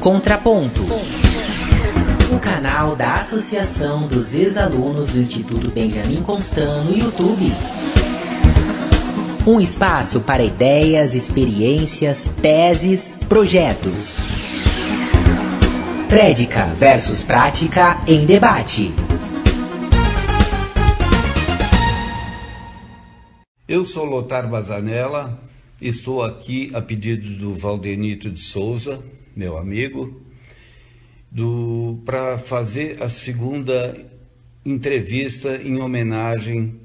Contraponto, o canal da Associação dos Ex-Alunos do Instituto Benjamin Constant no YouTube. Um espaço para ideias, experiências, teses, projetos. Prédica versus prática em debate. Eu sou Lothar Bazanella, estou aqui a pedido do Valdenito de Souza, meu amigo, para fazer a segunda entrevista em homenagem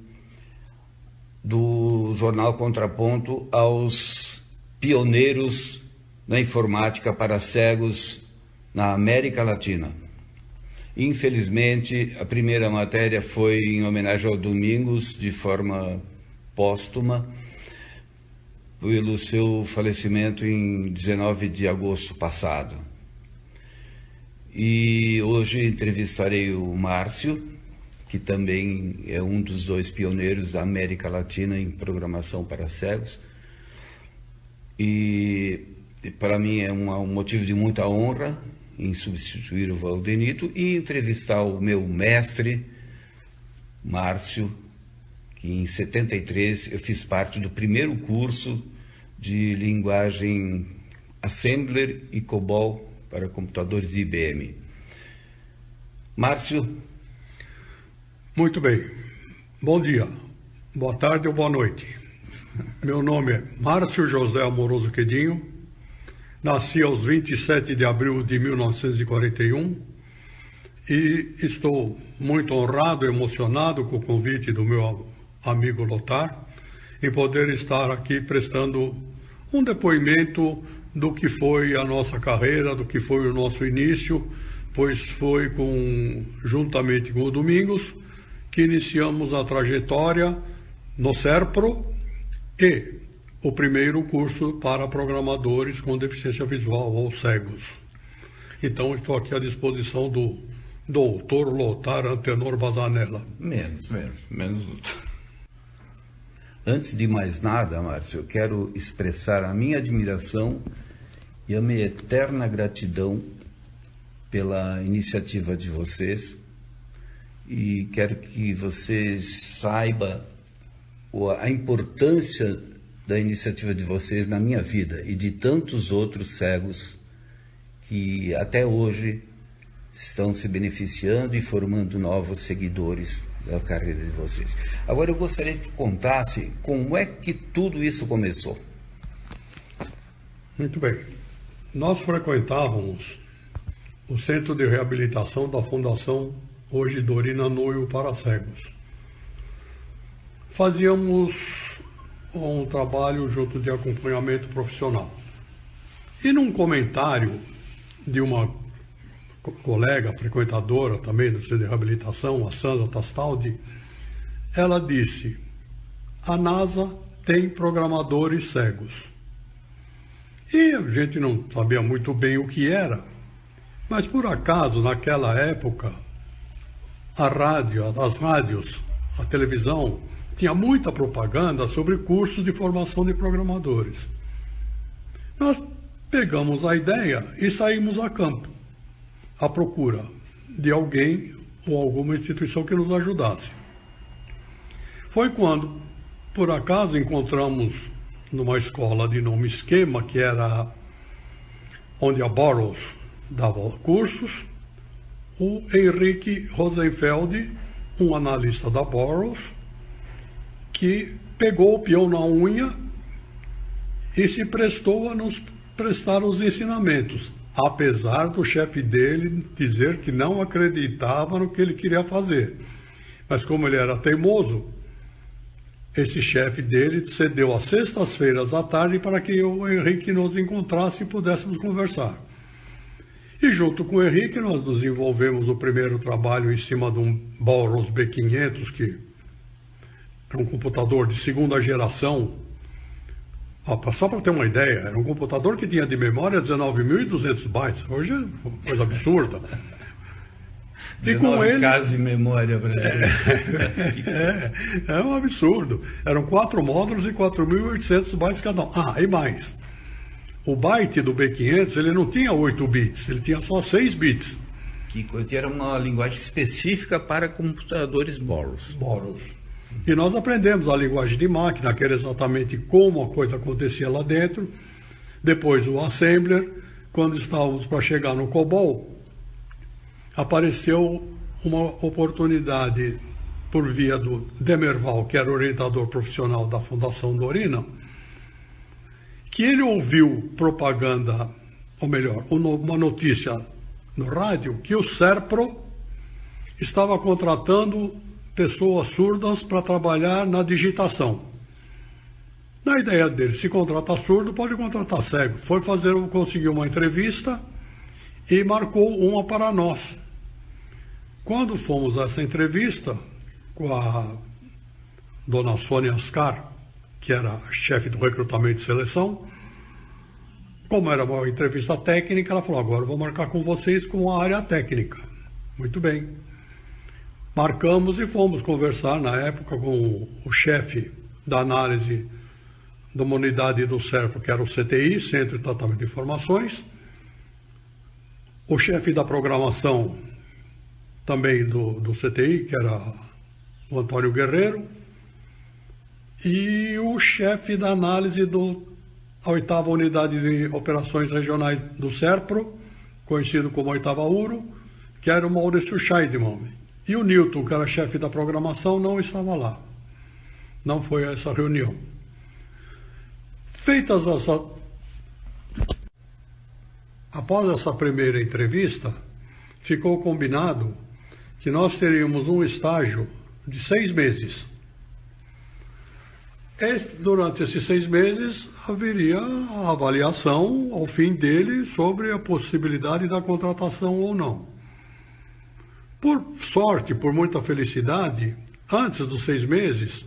do jornal Contraponto aos pioneiros na informática para cegos na América Latina. Infelizmente, a primeira matéria foi em homenagem ao Domingos, de forma póstuma, pelo seu falecimento em 19 de agosto passado. E hoje entrevistarei o Márcio, que também é um dos dois pioneiros da América Latina em programação para cegos. E para mim é um motivo de muita honra em substituir o Valdenito e entrevistar o meu mestre, Márcio, que em 73 eu fiz parte do primeiro curso de linguagem Assembler e COBOL para computadores IBM. Márcio. Muito bem. Bom dia, boa tarde ou boa noite. Meu nome é Márcio José Amoroso Quedinho, nasci aos 27 de abril de 1941 e estou muito honrado e emocionado com o convite do meu amigo Lothar em poder estar aqui prestando um depoimento do que foi a nossa carreira, do que foi o nosso início, pois foi juntamente com o Domingos que iniciamos a trajetória no SERPRO e o primeiro curso para programadores com deficiência visual ou cegos. Então estou aqui à disposição do doutor Lothar Antenor Bazanella. Menos. Antes de mais nada, Márcio, eu quero expressar a minha admiração e a minha eterna gratidão pela iniciativa de vocês e quero que vocês saibam a importância da iniciativa de vocês na minha vida e de tantos outros cegos que até hoje estão se beneficiando e formando novos seguidores da carreira de vocês. Agora eu gostaria que contasse como é que tudo isso começou. Muito bem. Nós frequentávamos o Centro de Reabilitação da Fundação hoje Dorina Noio para Cegos. Fazíamos um trabalho junto de acompanhamento profissional. E num comentário de uma colega frequentadora também do Centro de Reabilitação, a Sandra Tastaldi, ela disse: a NASA tem programadores cegos. E a gente não sabia muito bem o que era, mas por acaso, naquela época, as rádios, a televisão, tinha muita propaganda sobre cursos de formação de programadores. Nós pegamos a ideia e saímos a campo, à procura de alguém ou alguma instituição que nos ajudasse. Foi quando, por acaso, encontramos numa escola de nome Esquema, que era onde a Burroughs dava cursos, o Henrique Rosenfeld, um analista da Burroughs, que pegou o peão na unha e se prestou a nos prestar os ensinamentos, apesar do chefe dele dizer que não acreditava no que ele queria fazer. Mas como ele era teimoso, esse chefe dele cedeu às sextas-feiras à tarde para que o Henrique nos encontrasse e pudéssemos conversar. E junto com o Henrique nós desenvolvemos o primeiro trabalho em cima de um Burroughs B500, que era um computador de segunda geração. Só para ter uma ideia, era um computador que tinha de memória 19.200 bytes. Hoje é uma coisa absurda. E com ele casas de memória brasileira. É um absurdo. Eram 4 módulos e 4.800 bytes cada um. E mais. O byte do B500, ele não tinha 8 bits, ele tinha só 6 bits. Que coisa, era uma linguagem específica para computadores Boros. Boros. E nós aprendemos a linguagem de máquina, que era exatamente como a coisa acontecia lá dentro. Depois o assembler, quando estávamos para chegar no COBOL, apareceu uma oportunidade por via do Demerval, que era orientador profissional da Fundação Dorina, que ele ouviu propaganda, ou melhor, uma notícia no rádio, que o SERPRO estava contratando pessoas surdas para trabalhar na digitação. Na ideia dele, se contratar surdo, pode contratar cego. Foi conseguir uma entrevista e marcou uma para nós. Quando fomos a essa entrevista com a dona Sônia Ascar, que era chefe do recrutamento e seleção, como era uma entrevista técnica, ela falou, agora eu vou marcar com vocês com a área técnica. Muito bem. Marcamos e fomos conversar, na época, com o chefe da análise de uma unidade do SERPRO, que era o CTI, Centro de Tratamento de Informações, o chefe da programação também do CTI, que era o Antônio Guerreiro, e o chefe da análise da 8ª Unidade de Operações Regionais do SERPRO, conhecido como 8ª URO, que era o Maurício Scheidman. E o Newton, que era chefe da programação, não estava lá. Não foi a essa reunião. Após essa primeira entrevista, ficou combinado que nós teríamos um estágio de 6 meses. Durante esses 6 meses, haveria a avaliação, ao fim dele, sobre a possibilidade da contratação ou não. Por sorte, por muita felicidade, antes dos 6 meses,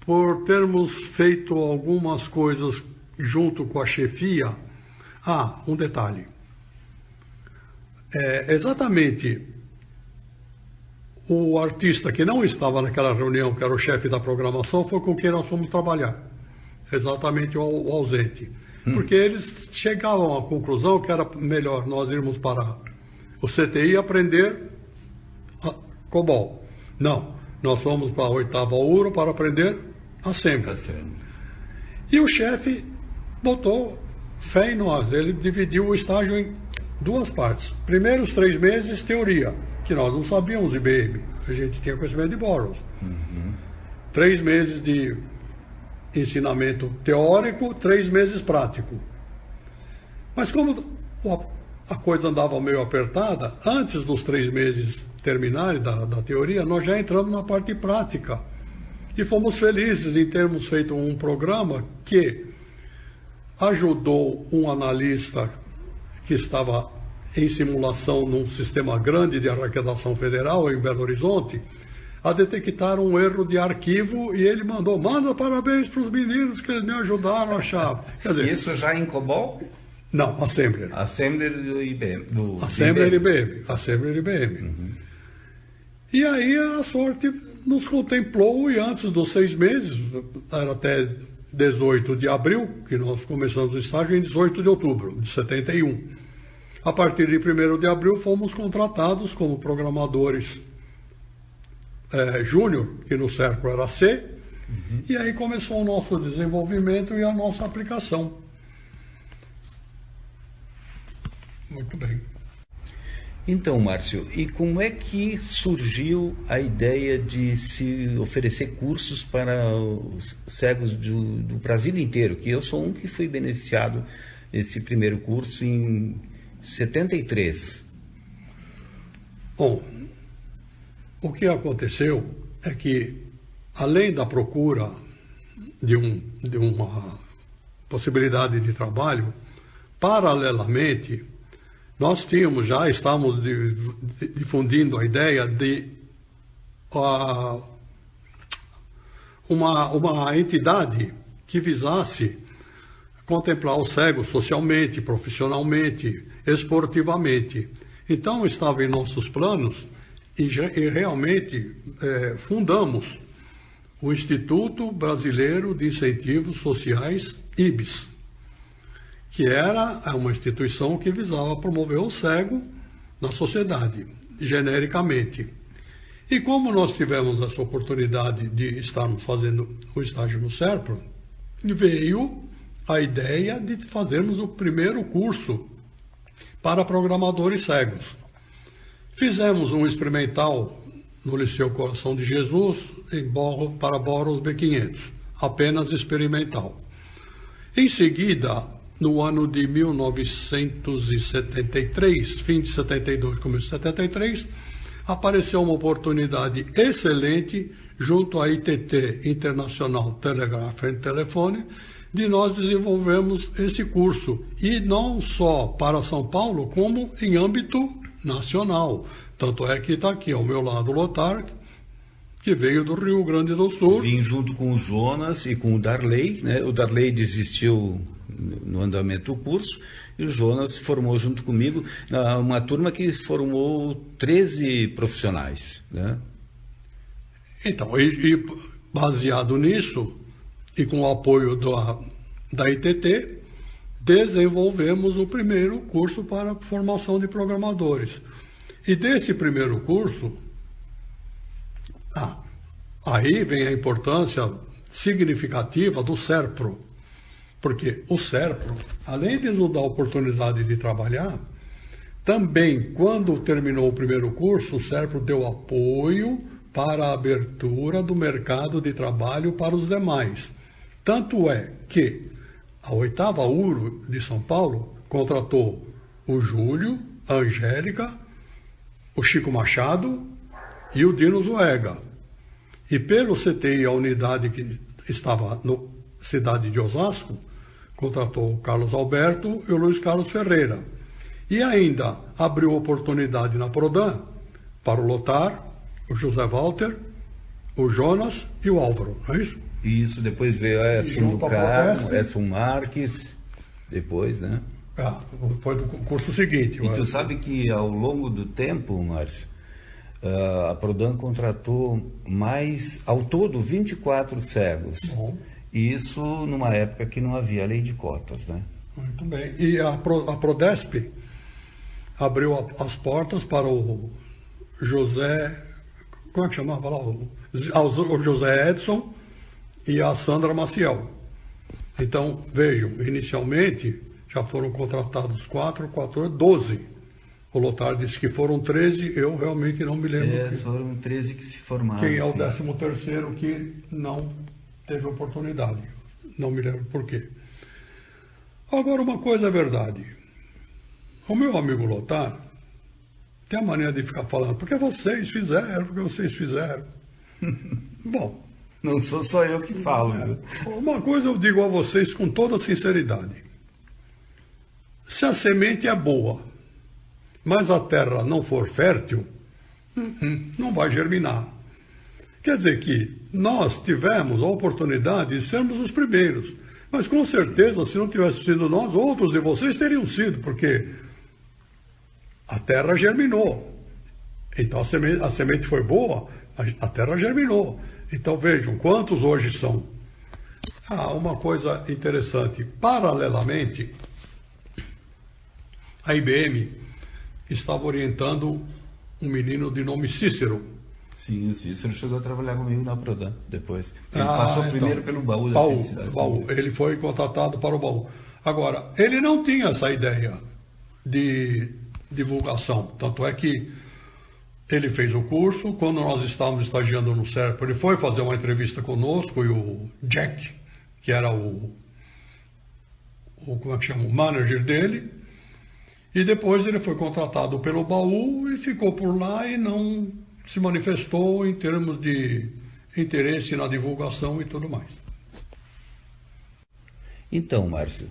por termos feito algumas coisas junto com a chefia, um detalhe. Exatamente o artista que não estava naquela reunião, que era o chefe da programação, foi com quem nós fomos trabalhar. Exatamente o ausente. Porque eles chegavam à conclusão que era melhor nós irmos para o CTI aprender COBOL. Não, nós fomos para a 8ª URO para aprender Assembly. E o chefe botou fé em nós. Ele dividiu o estágio em 2 partes. Primeiro, os 3 meses, teoria, que nós não sabíamos IBM. A gente tinha conhecimento de Boros. 3 meses de ensinamento teórico, 3 meses prático. Mas como a coisa andava meio apertada, antes dos 3 meses terminarem da teoria, nós já entramos na parte prática. E fomos felizes em termos feito um programa que ajudou um analista que estava em simulação num sistema grande de arrecadação federal em Belo Horizonte, a detectar um erro de arquivo, e ele manda parabéns para os meninos que eles me ajudaram a achar. Quer dizer, isso já em COBOL? Não, Assembler. Assembler do IBM. Assembler IBM. Assembler IBM. E aí a sorte nos contemplou, e antes dos 6 meses, era até 18 de abril, que nós começamos o estágio, em 18 de outubro de 71. A partir de 1º de abril, fomos contratados como programadores júnior, que no SERPRO era C, e aí começou o nosso desenvolvimento e a nossa aplicação. Muito bem. Então, Márcio, e como é que surgiu a ideia de se oferecer cursos para os cegos do Brasil inteiro? Que eu sou um que fui beneficiado desse primeiro curso em 73. Bom, o que aconteceu é que, além da procura de uma possibilidade de trabalho, paralelamente, nós estávamos difundindo a ideia de uma entidade que visasse contemplar o cego socialmente, profissionalmente, esportivamente. Então, estava em nossos planos e realmente fundamos o Instituto Brasileiro de Incentivos Sociais, IBS, que era uma instituição que visava promover o cego na sociedade, genericamente. E como nós tivemos essa oportunidade de estarmos fazendo o estágio no SERPRO, veio a ideia de fazermos o primeiro curso para programadores cegos. Fizemos um experimental no Liceu Coração de Jesus, para Boros B500, apenas experimental. Em seguida, no ano de 1973, fim de 72, começo de 73, apareceu uma oportunidade excelente junto à ITT, International Telegraph and Telephone, de nós desenvolvermos esse curso, e não só para São Paulo, como em âmbito nacional. Tanto é que está aqui ao meu lado o Lothar, que veio do Rio Grande do Sul. Vim junto com o Jonas e com o Darley, né? O Darley desistiu no andamento do curso, e o Jonas se formou junto comigo, uma turma que formou 13 profissionais, né? Então, e baseado nisso, e com o apoio da ITT, desenvolvemos o primeiro curso para formação de programadores. E desse primeiro curso, aí vem a importância significativa do SERPRO, porque o SERPRO, além de nos dar a oportunidade de trabalhar, também, quando terminou o primeiro curso, o SERPRO deu apoio para a abertura do mercado de trabalho para os demais. Tanto é que a 8ª URO de São Paulo contratou o Júlio, a Angélica, o Chico Machado e o Dino Zuega. E pelo CTI, a unidade que estava na cidade de Osasco, contratou o Carlos Alberto e o Luiz Carlos Ferreira. E ainda abriu oportunidade na Prodan para o Lothar, o José Walter, o Jonas e o Álvaro, não é isso? Isso, depois veio Edson do Carmo, Edson Marques, depois, né? Foi do curso seguinte. E tu sabe que ao longo do tempo, Márcio, a Prodan contratou mais, ao todo, 24 cegos. Bom. E isso numa época que não havia lei de cotas, né? Muito bem. E a Prodesp abriu as portas para o José... Como é que chamava lá? O José Edson e a Sandra Maciel. Então, vejam, inicialmente já foram contratados 12. O Lothar disse que foram 13, eu realmente não me lembro. Foram 13 que se formaram. Quem é o 13º que não teve oportunidade. Não me lembro por quê. Agora, uma coisa é verdade. O meu amigo Lothar tem a mania de ficar falando, porque vocês fizeram. Bom, não sou só eu que falo. Uma coisa eu digo a vocês com toda sinceridade. Se a semente é boa, mas a terra não for fértil, não vai germinar. Quer dizer que nós tivemos a oportunidade de sermos os primeiros. Mas com certeza, se não tivesse sido nós, outros de vocês teriam sido, porque a terra germinou. Então a semente foi boa, a terra germinou. Então vejam, quantos hoje são? Uma coisa interessante. Paralelamente, a IBM estava orientando um menino de nome Cícero. Sim, o Cícero chegou a trabalhar comigo na Prodan depois. Ele passou primeiro pelo baú da felicidade. Baú. Ele foi contratado para o baú. Agora, ele não tinha essa ideia de divulgação. Tanto é que ele fez o curso. Quando nós estávamos estagiando no SERPRO, ele foi fazer uma entrevista conosco, e o Jack, que era o manager dele, e depois ele foi contratado pelo baú e ficou por lá e não se manifestou em termos de interesse na divulgação e tudo mais. Então, Márcio,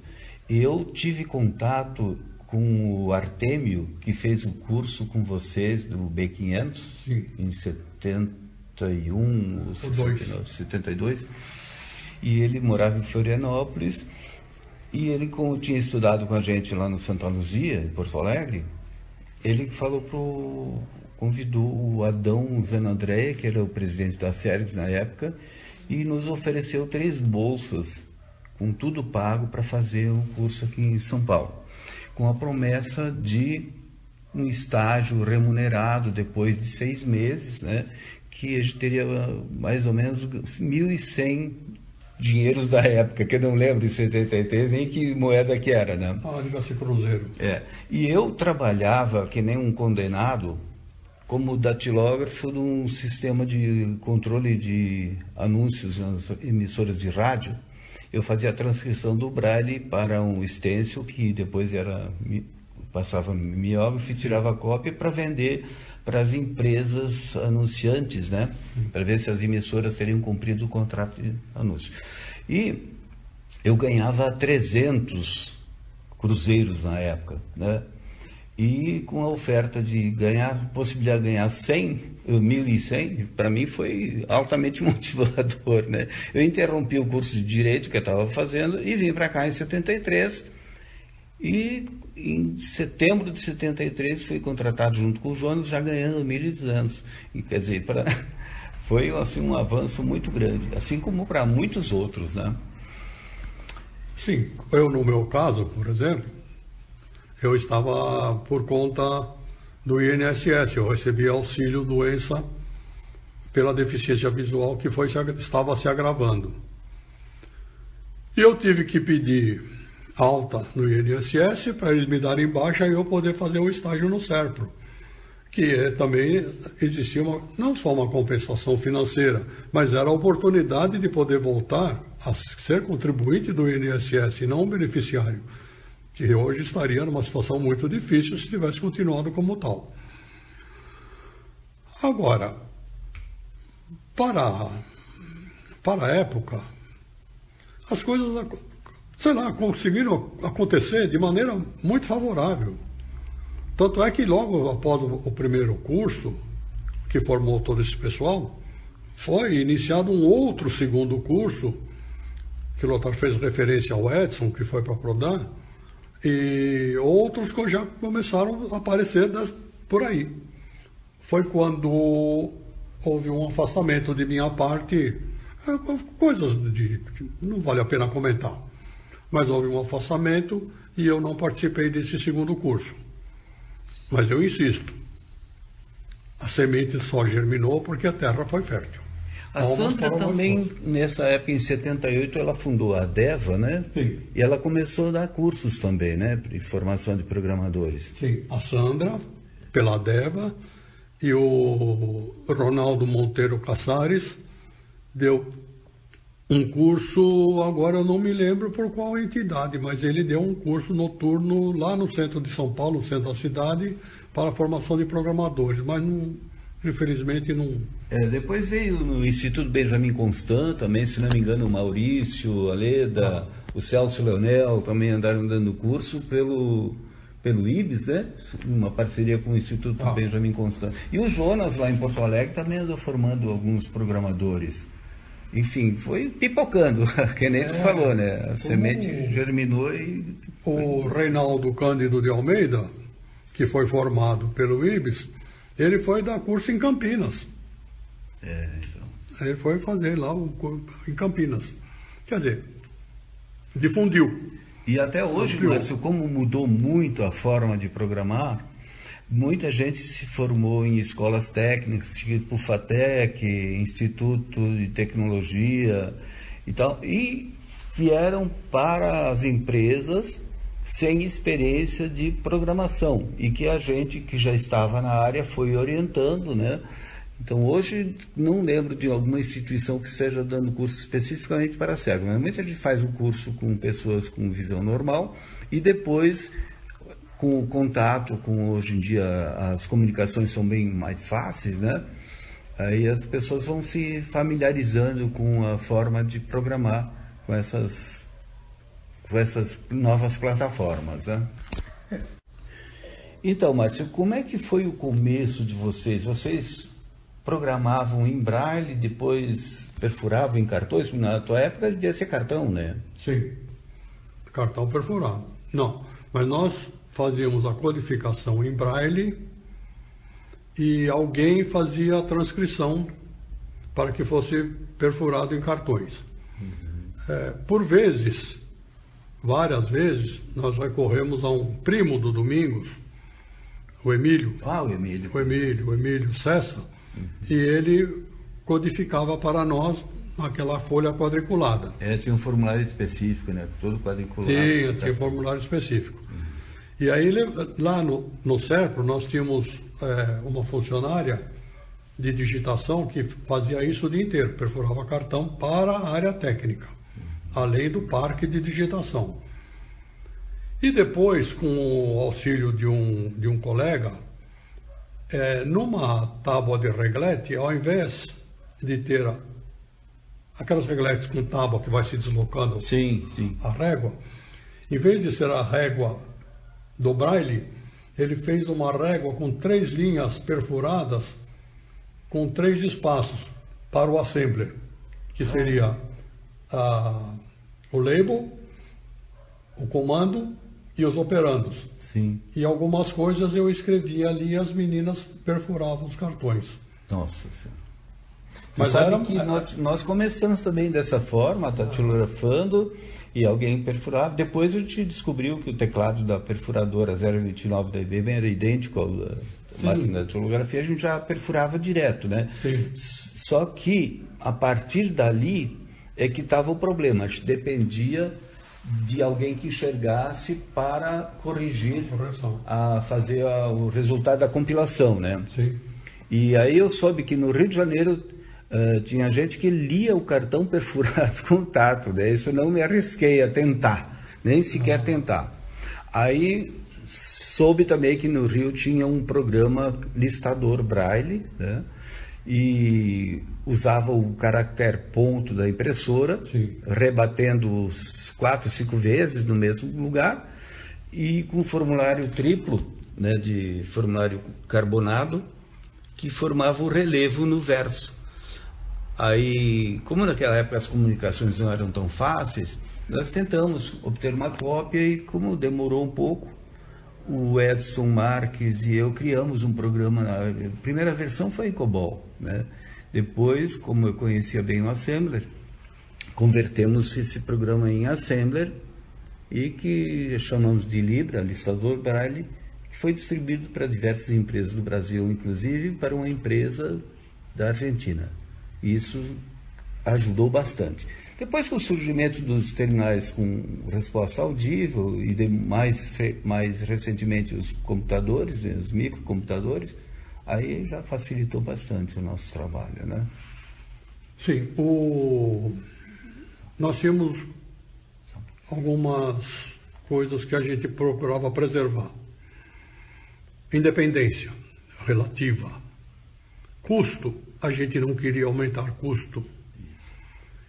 eu tive contato com o Artêmio, que fez o curso com vocês do B500, Sim. Em 71 ou 72, e ele morava em Florianópolis, e ele, como tinha estudado com a gente lá no Santa Luzia, em Porto Alegre, ele convidou o Adão Zanandrea, que era o presidente da Sergs na época, e nos ofereceu 3 bolsas com tudo pago para fazer o curso aqui em São Paulo, com a promessa de um estágio remunerado depois de 6 meses, né, que a gente teria mais ou menos 1.100 dinheiros da época, que eu não lembro de 73 nem que moeda que era, né? Devia ser cruzeiro. E eu trabalhava que nem um condenado como datilógrafo de um sistema de controle de anúncios nas emissoras de rádio. Eu fazia a transcrição do braille para um stencil que depois passava no mimeógrafo e tirava a cópia para vender para as empresas anunciantes, né? Para ver se as emissoras teriam cumprido o contrato de anúncio. E eu ganhava 300 cruzeiros na época, né? E com a oferta de ganhar, possibilidade de ganhar 1.100, para mim foi altamente motivador, né? Eu interrompi o curso de Direito que eu estava fazendo e vim para cá em 73. E em setembro de 73 fui contratado junto com o Jonas, já ganhando 1.200. E, quer dizer, foi assim, um avanço muito grande, assim como para muitos outros, né? Sim, eu no meu caso, por exemplo, eu estava por conta do INSS, eu recebi auxílio doença pela deficiência visual que estava se agravando. E eu tive que pedir alta no INSS para eles me darem baixa e eu poder fazer o estágio no SERPRO, que também existia não só uma compensação financeira, mas era a oportunidade de poder voltar a ser contribuinte do INSS e não um beneficiário, que hoje estaria numa situação muito difícil se tivesse continuado como tal. Agora, para a época, as coisas, sei lá, conseguiram acontecer de maneira muito favorável. Tanto é que logo após o primeiro curso, que formou todo esse pessoal, foi iniciado um outro segundo curso, que o Lothar fez referência ao Edson, que foi para a Prodan, e outros que já começaram a aparecer por aí. Foi quando houve um afastamento de minha parte, coisas que não vale a pena comentar, mas houve um afastamento e eu não participei desse segundo curso. Mas eu insisto, a semente só germinou porque a terra foi fértil. A Sandra também, nessa época, em 78, ela fundou a DEVA, né? Sim. E ela começou a dar cursos também, né? De formação de programadores. Sim, a Sandra, pela DEVA, e o Ronaldo Monteiro Caçares deu um curso, agora eu não me lembro por qual entidade, mas ele deu um curso noturno lá no centro de São Paulo, no centro da cidade, para a formação de programadores, mas não, infelizmente não... Depois veio no Instituto Benjamin Constant também, se não me engano, o Maurício, a Leda, o Celso Leonel também andaram dando curso pelo IBS, né? Uma parceria com o Instituto Benjamin Constant. E o Jonas, lá em Porto Alegre, também andou formando alguns programadores. Enfim, foi pipocando, que nem tu falou, né? A semente germinou e... O Reinaldo Cândido de Almeida, que foi formado pelo IBS, ele foi dar curso em Campinas. Então. Ele foi fazer lá em Campinas. Quer dizer, difundiu. E até hoje, Márcio, como mudou muito a forma de programar, muita gente se formou em escolas técnicas, tipo FATEC, Instituto de Tecnologia e tal, e vieram para as empresas sem experiência de programação, e que a gente que já estava na área foi orientando, né? Então hoje não lembro de alguma instituição que esteja dando curso especificamente para cego. Normalmente a gente faz um curso com pessoas com visão normal e depois, com o contato, hoje em dia as comunicações são bem mais fáceis, né? Aí as pessoas vão se familiarizando com a forma de programar com essas novas plataformas, né? Então, Márcio, como é que foi o começo de vocês? Vocês programavam em braille, depois perfuravam em cartões? Na tua época devia ser cartão, né? Sim, cartão perfurado. Não, mas nós fazíamos a codificação em braille e alguém fazia a transcrição para que fosse perfurado em cartões. Por vezes, várias vezes, nós recorremos a um primo do Domingos, o Emílio. O Emílio. O Emílio Cessa, e ele codificava para nós naquela folha quadriculada. Tinha um formulário específico, né? Todo quadriculado. Tinha formulário específico. E aí, lá no CERPRO, nós tínhamos uma funcionária de digitação que fazia isso o dia inteiro, perfurava cartão para a área técnica, além do parque de digitação. E depois, com o auxílio de um colega, numa tábua de reglete, ao invés de ter aquelas regletes com tábua que vai se deslocando a régua, em vez de ser a régua do Braille, ele fez uma régua com 3 linhas perfuradas com 3 espaços para o assembler, que seria o label, o comando e os operandos. Sim. E algumas coisas eu escrevia ali e as meninas perfuravam os cartões. Nossa Senhora. Mas sabe que nós começamos também dessa forma, datilografando, e alguém perfurava. Depois a gente descobriu que o teclado da perfuradora 029 da IBM era idêntico ao da máquina de datilografia, a gente já perfurava direto, né? Sim. Só que a partir dali é que estava o problema, a gente dependia de alguém que enxergasse para corrigir, fazer o resultado da compilação, né? Sim. E aí eu soube que no Rio de Janeiro tinha gente que lia o cartão perfurado com tato, né? Isso eu não me arrisquei a tentar, nem sequer tentar. Aí soube também que no Rio tinha um programa listador Braille, né? E usava o caractere ponto da impressora, rebatendo 4, 5 vezes no mesmo lugar, e com formulário triplo, né, de formulário carbonado, que formava o relevo no verso. Aí, como naquela época as comunicações não eram tão fáceis, nós tentamos obter uma cópia e, como demorou um pouco, o Edson Marques e eu criamos um programa. A primeira versão foi em COBOL, né? Depois, como eu conhecia bem o Assembler, convertemos esse programa em Assembler e que chamamos de Libra, listador Braille, que foi distribuído para diversas empresas do Brasil, inclusive para uma empresa da Argentina. Isso ajudou bastante. Depois, com o surgimento dos terminais com resposta audível e mais recentemente os computadores, os microcomputadores, aí já facilitou bastante o nosso trabalho, né? Sim, nós tínhamos algumas coisas que a gente procurava preservar. Independência relativa. Custo, a gente não queria aumentar custo.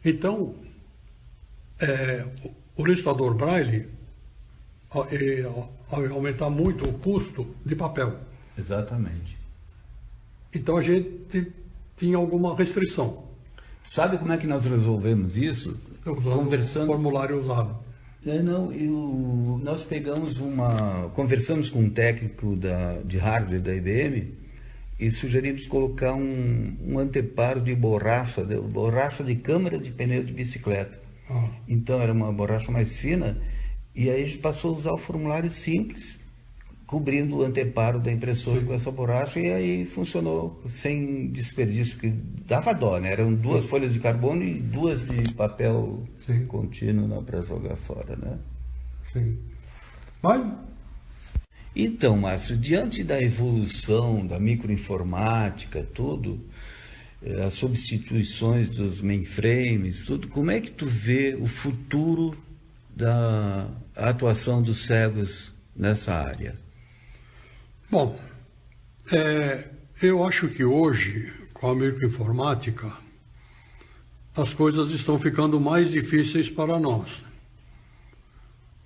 Então, o listador Braille aumentar muito o custo de papel. Exatamente. Então a gente tinha alguma restrição. Sabe como é que nós resolvemos isso? Conversando. Formulário usado. Nós conversamos com um técnico de hardware da IBM e sugerimos colocar um anteparo de borracha de câmara de pneu de bicicleta. Então era uma borracha mais fina e aí a gente passou a usar o formulário simples, cobrindo o anteparo da impressora com essa borracha, e aí funcionou sem desperdício, que dava dó, né? Eram 2 folhas de carbono e 2 de papel contínuo para jogar fora, né? Sim. Mas... Então, Márcio, diante da evolução da microinformática, tudo, as substituições dos mainframes, tudo, como é que tu vê o futuro da atuação dos cegos nessa área? Bom, eu acho que hoje, com a microinformática, as coisas estão ficando mais difíceis para nós.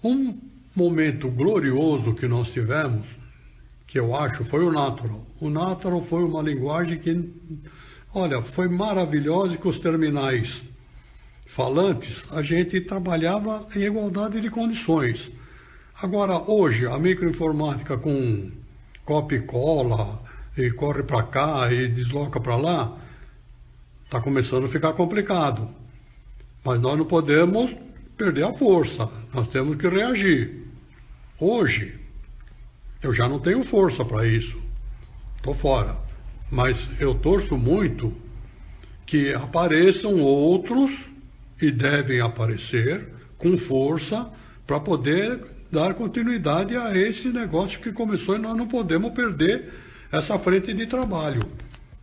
Um momento glorioso que nós tivemos, que eu acho, foi o Natural. O Natural foi uma linguagem que, olha, foi maravilhosa, e com os terminais falantes, a gente trabalhava em igualdade de condições. Agora, hoje, a microinformática com copia e cola, e corre para cá e desloca para lá, está começando a ficar complicado. Mas nós não podemos perder a força, nós temos que reagir. Hoje, eu já não tenho força para isso, estou fora. Mas eu torço muito que apareçam outros, e devem aparecer, com força, para poder dar continuidade a esse negócio que começou, e nós não podemos perder essa frente de trabalho,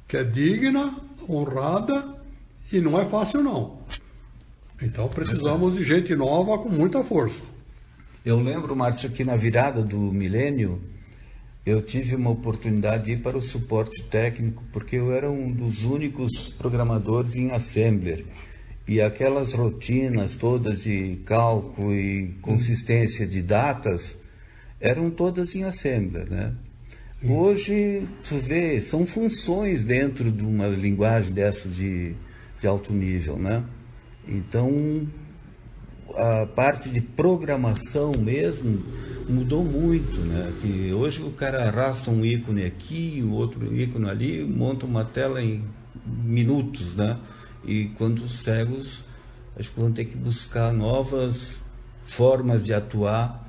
que é digna, honrada, e não é fácil não. Então precisamos de gente nova com muita força. Eu lembro, Márcio, que na virada do milênio, eu tive uma oportunidade de ir para o suporte técnico, porque eu era um dos únicos programadores em Assembler. E aquelas rotinas todas de cálculo e consistência de datas eram todas em Assembler, né? Hoje, tu vê, são funções dentro de uma linguagem dessas de alto nível, né? Então, a parte de programação mesmo mudou muito, né? Que hoje o cara arrasta um ícone aqui, o outro ícone ali, monta uma tela em minutos, né? E quando os cegos, acho que vão ter que buscar novas formas de atuar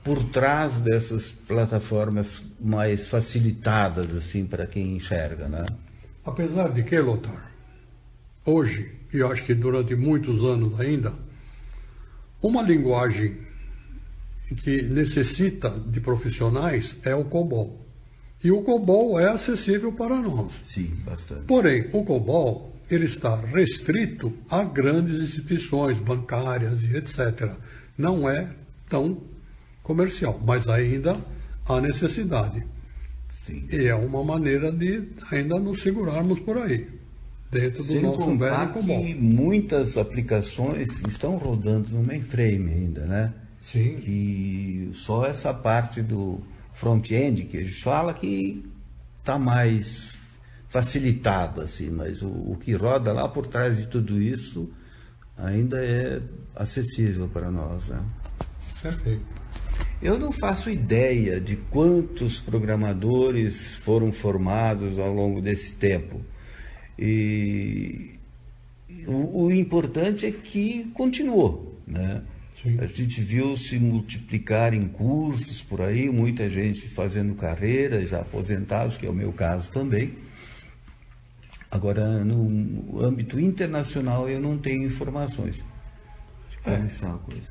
por trás dessas plataformas mais facilitadas, assim, para quem enxerga, né? Apesar de que, Lothar, hoje, e eu acho que durante muitos anos ainda, uma linguagem que necessita de profissionais é o COBOL. E o COBOL é acessível para nós. Sim, bastante. Porém, o COBOL, ele está restrito a grandes instituições bancárias e etc. Não é tão comercial, mas ainda há necessidade. Sim. E é uma maneira de ainda nos segurarmos por aí, dentro do Sem nosso velho contar COBOL. que muitas aplicações estão rodando no mainframe ainda, né? Sim. E só essa parte do front-end que a gente fala que está mais facilitada, assim, mas o que roda lá por trás de tudo isso ainda é acessível para nós, né? Perfeito. Eu não faço ideia de quantos programadores foram formados ao longo desse tempo. E o importante é que continuou, né? Sim. A gente viu se multiplicar em cursos por aí, muita gente fazendo carreira, já aposentados, que é o meu caso também. Agora, no âmbito internacional, eu não tenho informações. Isso é uma coisa.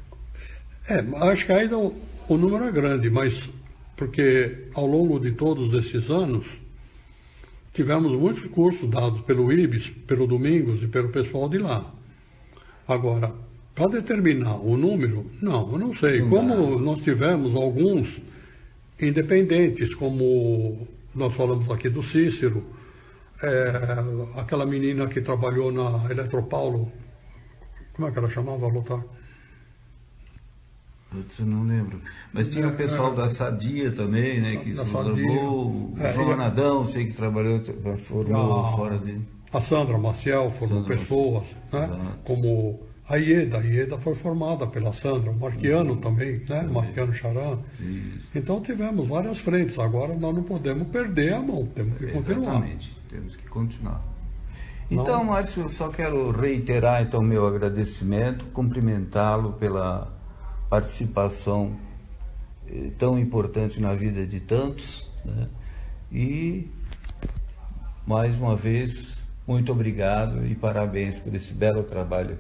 Acho que ainda o número é grande, mas porque ao longo de todos esses anos tivemos muitos cursos dados pelo IBIS, pelo Domingos e pelo pessoal de lá. Agora, para determinar o número, não, eu não sei. Como nós tivemos alguns independentes, como nós falamos aqui do Cícero, aquela menina que trabalhou na Eletropaulo, como é que ela chamava, Lothar? Eu não lembro. Mas tinha o pessoal da Sadia também, né? Que se formou, o João Nadão, sei que trabalhou, formou fora dele. A Sandra Maciel formou pessoas, né? Como a IEDA foi formada pela Sandra, o Marquiano também, né? Marquiano Charan. Então tivemos várias frentes, agora nós não podemos perder a mão, temos que continuar. Exatamente, temos que continuar. Então, Márcio, eu só quero reiterar então meu agradecimento, cumprimentá-lo pela participação tão importante na vida de tantos, né? E mais uma vez muito obrigado e parabéns por esse belo trabalho.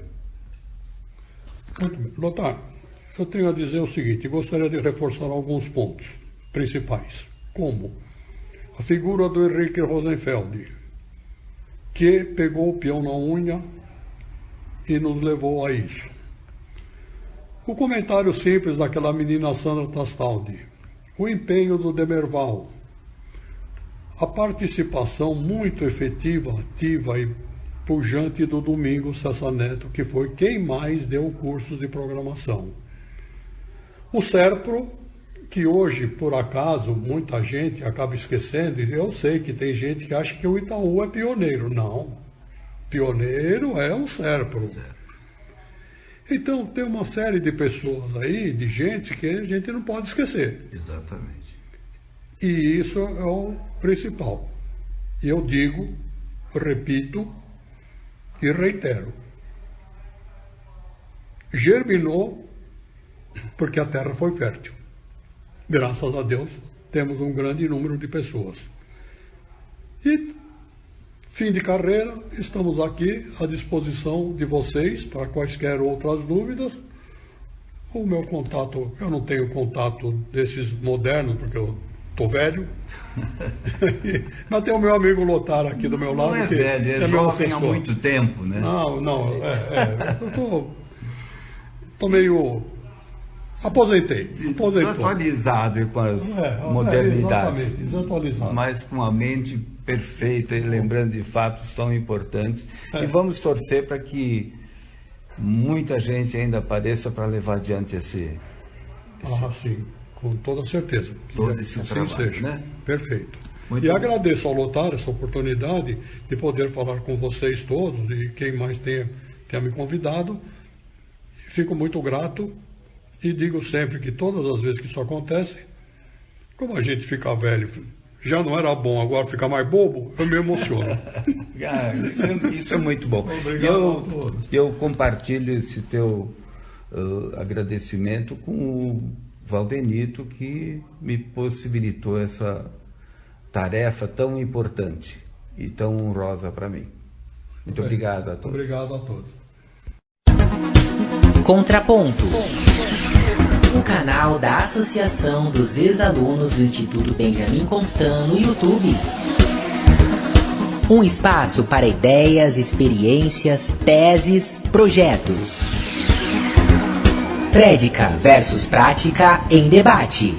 Muito bem. Lothar, eu tenho a dizer o seguinte, gostaria de reforçar alguns pontos principais, como a figura do Henrique Rosenfeld, que pegou o peão na unha e nos levou a isso. O comentário simples daquela menina Sandra Tastaldi, o empenho do Demerval, a participação muito efetiva, ativa e pujante do Domingos Cessa Neto, que foi quem mais deu cursos de programação. O Serpro, que hoje, por acaso, muita gente acaba esquecendo, e eu sei que tem gente que acha que o Itaú é pioneiro. Não, pioneiro é o Serpro. Então, tem uma série de pessoas aí, de gente, que a gente não pode esquecer. Exatamente. E isso é o principal. E eu digo, repito e reitero. germinou porque a terra foi fértil. Graças a Deus, temos um grande número de pessoas. E, fim de carreira, estamos aqui à disposição de vocês para quaisquer outras dúvidas. O meu contato, eu não tenho contato desses modernos, porque eu estou velho. Mas tem o meu amigo Lothar aqui do meu lado. Não é que velho, é meu jovem há assessor. muito tempo, né? Não, eu tô meio... Aposentei. Desatualizado com as modernidades. Exatamente, desatualizado. Mas com a mente perfeita e lembrando de fatos tão importantes. E vamos torcer para que muita gente ainda apareça para levar adiante esse Sim, com toda certeza. todo esse assim trabalho, seja. né? Perfeito. Muito E bom. agradeço ao Lothar essa oportunidade de poder falar com vocês todos e quem mais tenha me convidado. Fico muito grato e digo sempre que todas as vezes que isso acontece, como a gente fica velho, já não era bom, agora fica mais bobo, eu me emociono. Isso é muito bom. Obrigado a todos. Eu compartilho esse teu agradecimento com o Valdenito, que me possibilitou essa tarefa tão importante e tão honrosa para mim. Muito obrigado a todos. Obrigado a todos. Contraponto. O canal da Associação dos Ex-Alunos do Instituto Benjamin Constant no YouTube. Um espaço para ideias, experiências, teses, projetos. Prédica versus prática em debate.